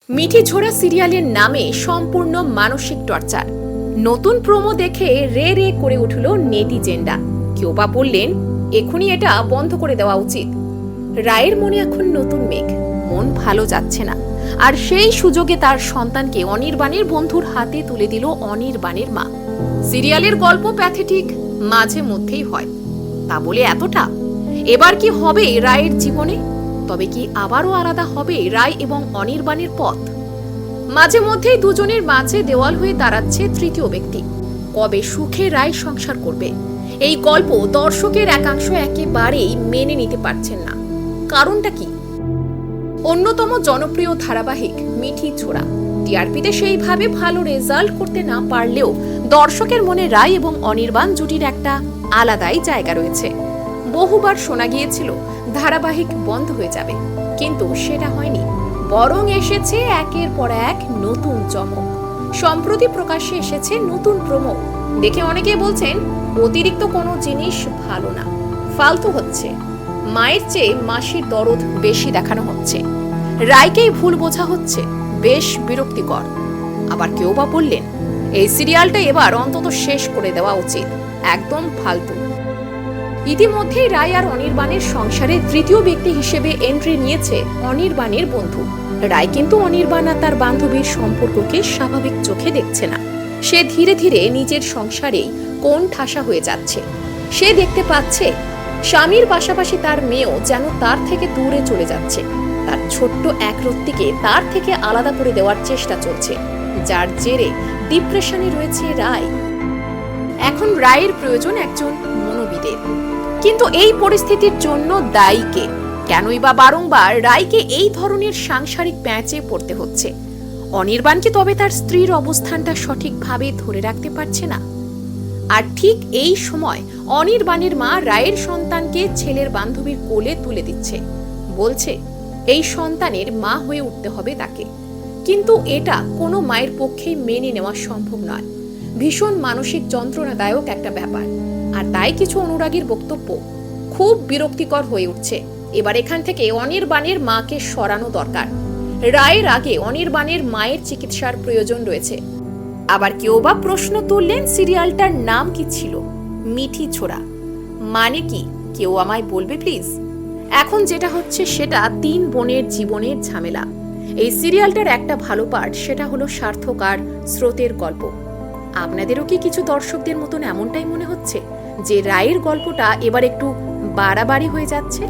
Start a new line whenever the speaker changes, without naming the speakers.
মিঠি ছোড়া সিরিয়ালের নামে সম্পূর্ণ মানসিক টর্চার। নতুন প্রোমো দেখে রে রে করে উঠল নেটিজেনরা। কেউ বা বললেন এখনই এটা বন্ধ করে দেওয়া উচিত। রায়ের মনে এখন নতুন মেঘ, মন ভালো যাচ্ছে না। আর সেই সুযোগে তার সন্তানকে অনির্বাণের বন্ধুর হাতে তুলে দিল অনির্বাণের মা। সিরিয়ালের গল্প প্যাথেটিক মাঝে মধ্যেই হয়, তা বলে এতটা? এবার কি হবে রায়ের জীবনে? তবে কি আবারও আলাদা হবে রায় এবং অনির্বাণের পথ? মাঝে মধ্যেই দুজনের মাঝে দেওয়াল হয়ে দাঁড়াচ্ছে তৃতীয় ব্যক্তি। কবে সুখে রায় সংসার করবে? এই গল্প দর্শকের একাংশ একেবারেই মেনে নিতে পারছেন না। কারণটা কি? অন্যতম জনপ্রিয় ধারাবাহিক মিঠি ছোড়া টিআরপিতে সেইভাবে ভালো রেজাল্ট করতে না পারলেও দর্শকের মনে রায় এবং অনির্বাণ জুটির একটা আলাদাই জায়গা রয়েছে। বহুবার শোনা গিয়েছিল ধারাবাহিক বন্ধ হয়ে যাবে, কিন্তু সেটা হয়নি। বরং এসেছে একের পর এক নতুন চমক। সম্প্রতি প্রকাশ্যে এসেছে নতুন প্রোমো। দেখে অনেকে বলছেন অতিরিক্ত কোনো জিনিস ভালো না, ফালতু হচ্ছে। মায়ের চেয়ে মাসির দরদ বেশি দেখানো হচ্ছে। রায়কেই ভুল বোঝা হচ্ছে, বেশ বিরক্তিকর। আবার কেউ বা বললেন এই সিরিয়ালটা এবার অন্তত শেষ করে দেওয়া উচিত, একদম ফালতু। ইতিমধ্যেই রায় আর অনির্বাণের সংসারে তৃতীয় ব্যক্তি হিসেবে এন্ট্রি নিয়েছে অনির্বাণের বন্ধু। রায় কিন্তু অনির্বাণ আর তার বান্ধবীর সম্পর্ককে স্বাভাবিক চোখে দেখছে না। সে ধীরে ধীরে নিজের সংসারেই কোণ ঠাসা হয়ে যাচ্ছে। সে দেখতে পাচ্ছে স্বামীর পাশাপাশি তার মেয়েও যেন তার থেকে দূরে চলে যাচ্ছে। তার ছোট্ট এক রত্তিকে তার থেকে আলাদা করে দেওয়ার চেষ্টা চলছে, যার জেরে ডিপ্রেশনে রয়েছে রায়। এখন রায়ের প্রয়োজন একজন মনোবিদের। কিন্তু এই পরিস্থিতির জন্য দায়ী কে? কেনই বা বারংবার রায়কে এই ধরনের সাংসারিক প্যাঁচে পড়তে হচ্ছে? অনির্বাণ কি তবে তার স্ত্রীর অবস্থানটা সঠিকভাবে ধরে রাখতে পারছে না? আর ঠিক এই সময় অনির্বাণের মা রায়ের সন্তানকে ছেলের বান্ধবীর কোলে তুলে দিচ্ছে, বলছে এই সন্তানের মা হয়ে উঠতে হবে তাকে। কিন্তু এটা কোনো মায়ের পক্ষেই মেনে নেওয়া সম্ভব নয়। ভীষণ মানসিক যন্ত্রণাদায়ক একটা ব্যাপার। আর তাই কিছু অনুরাগীর বক্তব্য খুব বিরক্তিকর হয়ে উঠছে। এবার এখান থেকে অনির্বাণের মাকে সরানো দরকার। রায়ের আগে অনির্বাণের মায়ের চিকিৎসার প্রয়োজন রয়েছে। আবার কেউ বা প্রশ্ন তুললেন সিরিয়ালটার নাম কি ছিল? মিঠি ছোড়া মানে কি? কেউ আমায় বলবে প্লিজ? এখন যেটা হচ্ছে সেটা তিন বোনের জীবনের ঝামেলা। এই সিরিয়ালটার একটা ভালো পার্ট, সেটা হলো সার্থক আর স্রোতের গল্প। আপনাদেরও কি কিছু দর্শকদের মতন এমনটাই মনে হচ্ছে যে রায়ের গল্পটা এবার একটু বাড়াবাড়ি হয়ে যাচ্ছে?